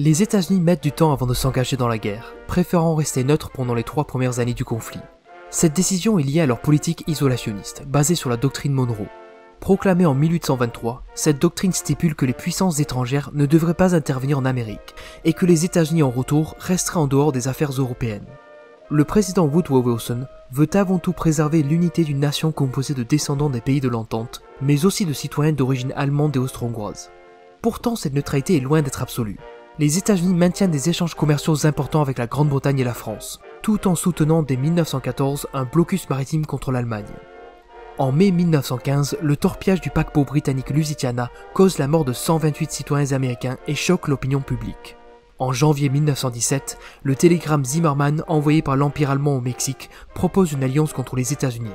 Les États-Unis mettent du temps avant de s'engager dans la guerre, préférant rester neutres pendant les 3 premières années du conflit. Cette décision est liée à leur politique isolationniste, basée sur la doctrine Monroe. Proclamée en 1823, cette doctrine stipule que les puissances étrangères ne devraient pas intervenir en Amérique et que les États-Unis en retour resteraient en dehors des affaires européennes. Le président Woodrow Wilson veut avant tout préserver l'unité d'une nation composée de descendants des pays de l'entente, mais aussi de citoyens d'origine allemande et austro-hongroise. Pourtant, cette neutralité est loin d'être absolue. Les États-Unis maintiennent des échanges commerciaux importants avec la Grande-Bretagne et la France, tout en soutenant dès 1914 un blocus maritime contre l'Allemagne. En mai 1915, le torpillage du paquebot britannique Lusitania cause la mort de 128 citoyens américains et choque l'opinion publique. En janvier 1917, le télégramme Zimmermann envoyé par l'Empire allemand au Mexique propose une alliance contre les États-Unis.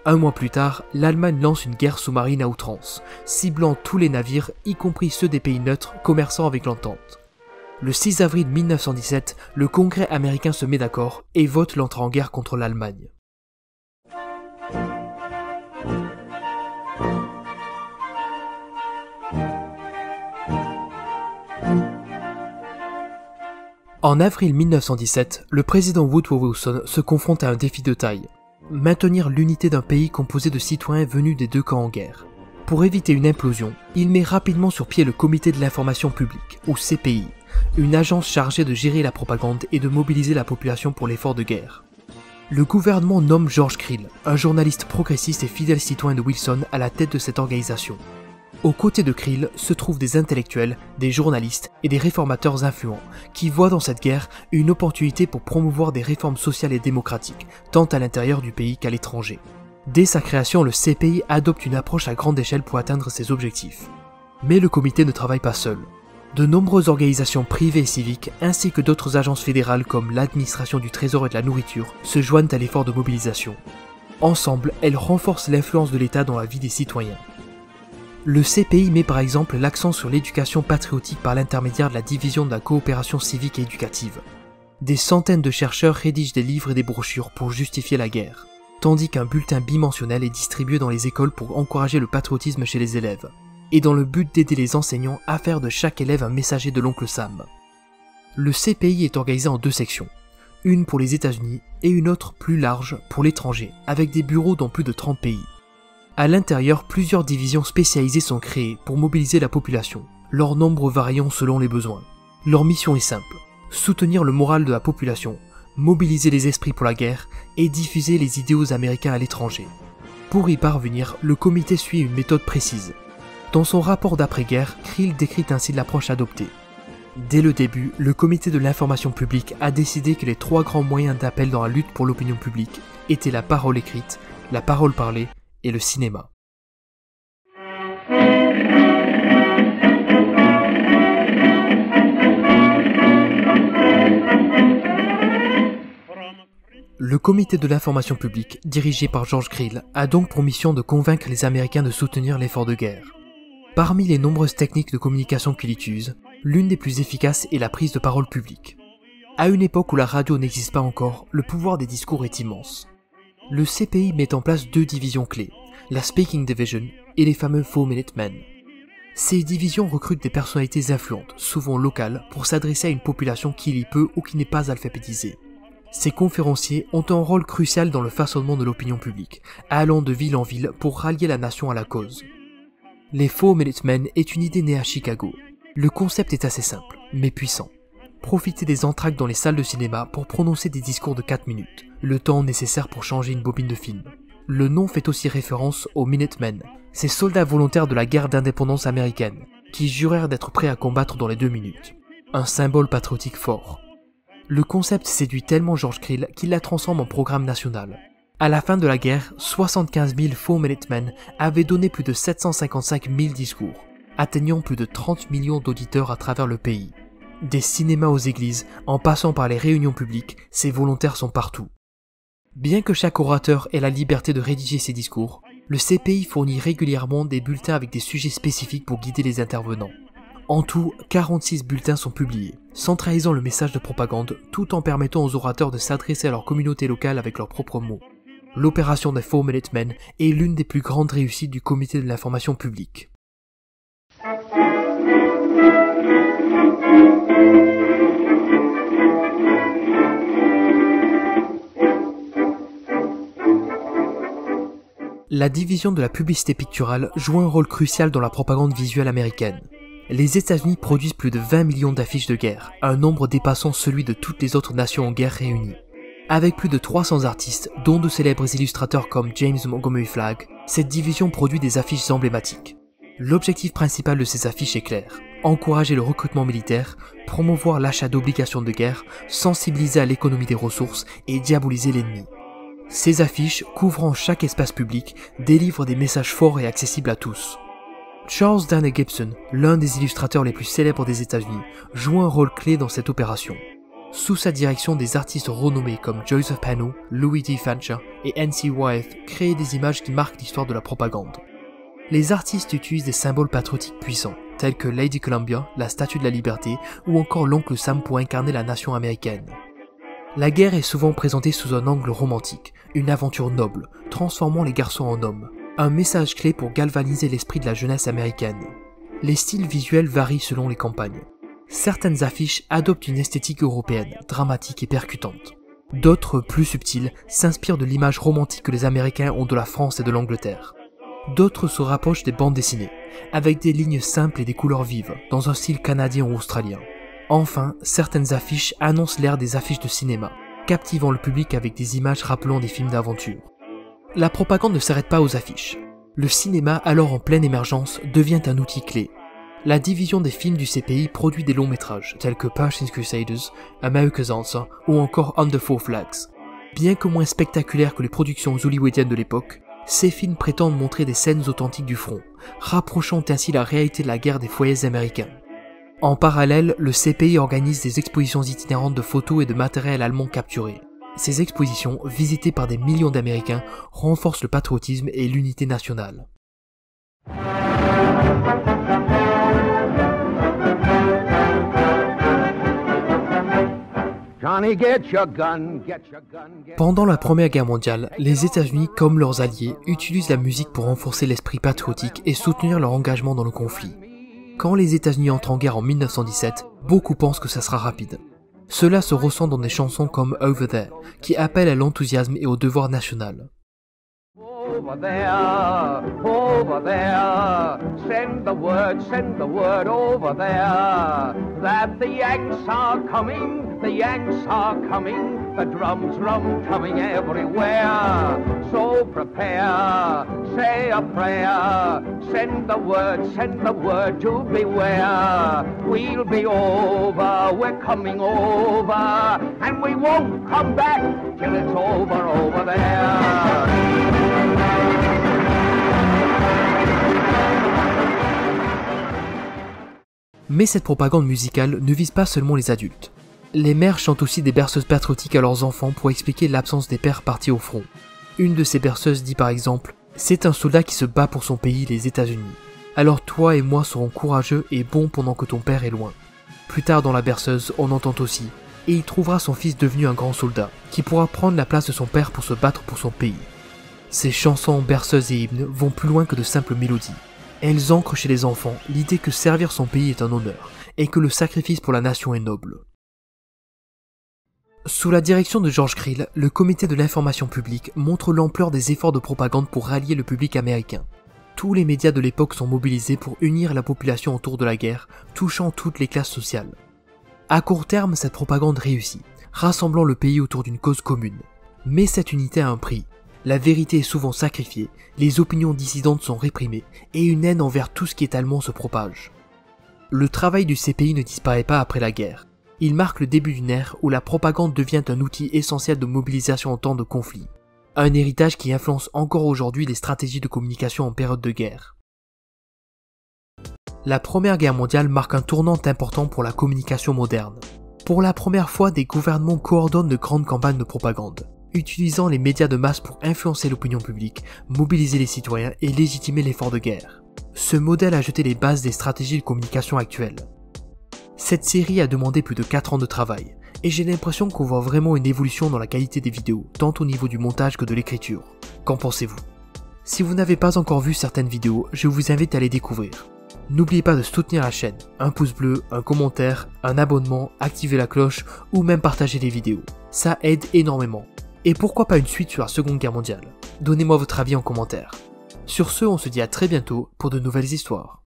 Un mois plus tard, l'Allemagne lance une guerre sous-marine à outrance, ciblant tous les navires, y compris ceux des pays neutres commerçant avec l'entente. Le 6 avril 1917, le Congrès américain se met d'accord et vote l'entrée en guerre contre l'Allemagne. En avril 1917, le président Woodrow Wilson se confronte à un défi de taille: maintenir l'unité d'un pays composé de citoyens venus des deux camps en guerre. Pour éviter une implosion, il met rapidement sur pied le Comité de l'information publique, ou CPI, une agence chargée de gérer la propagande et de mobiliser la population pour l'effort de guerre. Le gouvernement nomme George Creel, un journaliste progressiste et fidèle citoyen de Wilson, à la tête de cette organisation. Aux côtés de Creel se trouvent des intellectuels, des journalistes et des réformateurs influents qui voient dans cette guerre une opportunité pour promouvoir des réformes sociales et démocratiques, tant à l'intérieur du pays qu'à l'étranger. Dès sa création, le CPI adopte une approche à grande échelle pour atteindre ses objectifs. Mais le comité ne travaille pas seul. De nombreuses organisations privées et civiques, ainsi que d'autres agences fédérales comme l'administration du Trésor et de la nourriture, se joignent à l'effort de mobilisation. Ensemble, elles renforcent l'influence de l'État dans la vie des citoyens. Le CPI met par exemple l'accent sur l'éducation patriotique par l'intermédiaire de la division de la coopération civique et éducative. Des centaines de chercheurs rédigent des livres et des brochures pour justifier la guerre, tandis qu'un bulletin bimensionnel est distribué dans les écoles pour encourager le patriotisme chez les élèves, et dans le but d'aider les enseignants à faire de chaque élève un messager de l'oncle Sam. Le CPI est organisé en 2 sections, une pour les États-Unis et une autre plus large pour l'étranger, avec des bureaux dans plus de 30 pays. À l'intérieur, plusieurs divisions spécialisées sont créées pour mobiliser la population, leur nombre variant selon les besoins. Leur mission est simple: soutenir le moral de la population, mobiliser les esprits pour la guerre et diffuser les idéaux américains à l'étranger. Pour y parvenir, le comité suit une méthode précise. Dans son rapport d'après-guerre, Creel décrit ainsi l'approche adoptée. Dès le début, le comité de l'information publique a décidé que les 3 grands moyens d'appel dans la lutte pour l'opinion publique étaient la parole écrite, la parole parlée et le cinéma. Le comité de l'information publique, dirigé par George Creel, a donc pour mission de convaincre les Américains de soutenir l'effort de guerre. Parmi les nombreuses techniques de communication qu'il utilise, l'une des plus efficaces est la prise de parole publique. À une époque où la radio n'existe pas encore, le pouvoir des discours est immense. Le CPI met en place 2 divisions clés, la Speaking Division et les fameux 4 Minute Men. Ces divisions recrutent des personnalités influentes, souvent locales, pour s'adresser à une population qui lit peu ou qui n'est pas alphabétisée. Ces conférenciers ont un rôle crucial dans le façonnement de l'opinion publique, allant de ville en ville pour rallier la nation à la cause. Les 4 Minute Men est une idée née à Chicago. Le concept est assez simple, mais puissant. Profiter des entr'actes dans les salles de cinéma pour prononcer des discours de 4 minutes, le temps nécessaire pour changer une bobine de film. Le nom fait aussi référence aux Minutemen, ces soldats volontaires de la guerre d'indépendance américaine, qui jurèrent d'être prêts à combattre dans les 2 minutes. Un symbole patriotique fort. Le concept séduit tellement George Creel qu'il la transforme en programme national. À la fin de la guerre, 75 000 4 Minutemen avaient donné plus de 755 000 discours. atteignant plus de 30 millions d'auditeurs à travers le pays. Des cinémas aux églises, en passant par les réunions publiques, ces volontaires sont partout. Bien que chaque orateur ait la liberté de rédiger ses discours, le CPI fournit régulièrement des bulletins avec des sujets spécifiques pour guider les intervenants. En tout, 46 bulletins sont publiés, centralisant le message de propagande tout en permettant aux orateurs de s'adresser à leur communauté locale avec leurs propres mots. L'opération des 4 Minute Men est l'une des plus grandes réussites du comité de l'information publique. La division de la publicité picturale joue un rôle crucial dans la propagande visuelle américaine. Les États-Unis produisent plus de 20 millions d'affiches de guerre, un nombre dépassant celui de toutes les autres nations en guerre réunies. Avec plus de 300 artistes, dont de célèbres illustrateurs comme James Montgomery Flagg, cette division produit des affiches emblématiques. L'objectif principal de ces affiches est clair: encourager le recrutement militaire, promouvoir l'achat d'obligations de guerre, sensibiliser à l'économie des ressources et diaboliser l'ennemi. Ces affiches, couvrant chaque espace public, délivrent des messages forts et accessibles à tous. Charles Darnay Gibson, l'un des illustrateurs les plus célèbres des États-Unis, joue un rôle clé dans cette opération. Sous sa direction, des artistes renommés comme Joseph Pano, Louis D. Fancher et N.C. Wyeth créent des images qui marquent l'histoire de la propagande. Les artistes utilisent des symboles patriotiques puissants, tels que Lady Columbia, la Statue de la Liberté, ou encore l'Oncle Sam pour incarner la nation américaine. La guerre est souvent présentée sous un angle romantique, une aventure noble, transformant les garçons en hommes, un message clé pour galvaniser l'esprit de la jeunesse américaine. Les styles visuels varient selon les campagnes. Certaines affiches adoptent une esthétique européenne, dramatique et percutante. D'autres, plus subtiles, s'inspirent de l'image romantique que les Américains ont de la France et de l'Angleterre. D'autres se rapprochent des bandes dessinées, avec des lignes simples et des couleurs vives, dans un style canadien ou australien. Enfin, certaines affiches annoncent l'ère des affiches de cinéma, captivant le public avec des images rappelant des films d'aventure. La propagande ne s'arrête pas aux affiches. Le cinéma, alors en pleine émergence, devient un outil clé. La division des films du CPI produit des longs métrages, tels que Pershing's Crusaders, America's Answer ou encore Under Four Flags. Bien que moins spectaculaires que les productions hollywoodiennes de l'époque, ces films prétendent montrer des scènes authentiques du front, rapprochant ainsi la réalité de la guerre des foyers américains. En parallèle, le CPI organise des expositions itinérantes de photos et de matériel allemand capturé. Ces expositions, visitées par des millions d'Américains, renforcent le patriotisme et l'unité nationale. Pendant la Première Guerre mondiale, les États-Unis, comme leurs alliés, utilisent la musique pour renforcer l'esprit patriotique et soutenir leur engagement dans le conflit. Quand les États-Unis entrent en guerre en 1917, beaucoup pensent que ça sera rapide. Cela se ressent dans des chansons comme Over There, qui appellent à l'enthousiasme et au devoir national. Over there, send the word over there, that the Yanks are coming, the drums coming everywhere. So prepare, say a prayer, send the word to beware. We'll be over, we're coming over, and we won't come back till it's over there. Mais cette propagande musicale ne vise pas seulement les adultes. Les mères chantent aussi des berceuses patriotiques à leurs enfants pour expliquer l'absence des pères partis au front. Une de ces berceuses dit par exemple « C'est un soldat qui se bat pour son pays, les États-Unis. Alors toi et moi serons courageux et bons pendant que ton père est loin. » Plus tard dans la berceuse, on entend aussi « Et il trouvera son fils devenu un grand soldat, qui pourra prendre la place de son père pour se battre pour son pays. » Ces chansons, berceuses et hymnes vont plus loin que de simples mélodies. Elles ancrent chez les enfants l'idée que servir son pays est un honneur, et que le sacrifice pour la nation est noble. Sous la direction de George Creel, le comité de l'information publique montre l'ampleur des efforts de propagande pour rallier le public américain. Tous les médias de l'époque sont mobilisés pour unir la population autour de la guerre, touchant toutes les classes sociales. À court terme, cette propagande réussit, rassemblant le pays autour d'une cause commune. Mais cette unité a un prix. La vérité est souvent sacrifiée, les opinions dissidentes sont réprimées, et une haine envers tout ce qui est allemand se propage. Le travail du CPI ne disparaît pas après la guerre. Il marque le début d'une ère où la propagande devient un outil essentiel de mobilisation en temps de conflit. Un héritage qui influence encore aujourd'hui les stratégies de communication en période de guerre. La Première Guerre mondiale marque un tournant important pour la communication moderne. Pour la première fois, des gouvernements coordonnent de grandes campagnes de propagande, utilisant les médias de masse pour influencer l'opinion publique, mobiliser les citoyens et légitimer l'effort de guerre. Ce modèle a jeté les bases des stratégies de communication actuelles. Cette série a demandé plus de 4 ans de travail, et j'ai l'impression qu'on voit vraiment une évolution dans la qualité des vidéos, tant au niveau du montage que de l'écriture. Qu'en pensez-vous? Si vous n'avez pas encore vu certaines vidéos, je vous invite à les découvrir. N'oubliez pas de soutenir la chaîne, un pouce bleu, un commentaire, un abonnement, activer la cloche ou même partager les vidéos. Ça aide énormément. Et pourquoi pas une suite sur la Seconde Guerre mondiale? Donnez-moi votre avis en commentaire. Sur ce, on se dit à très bientôt pour de nouvelles histoires.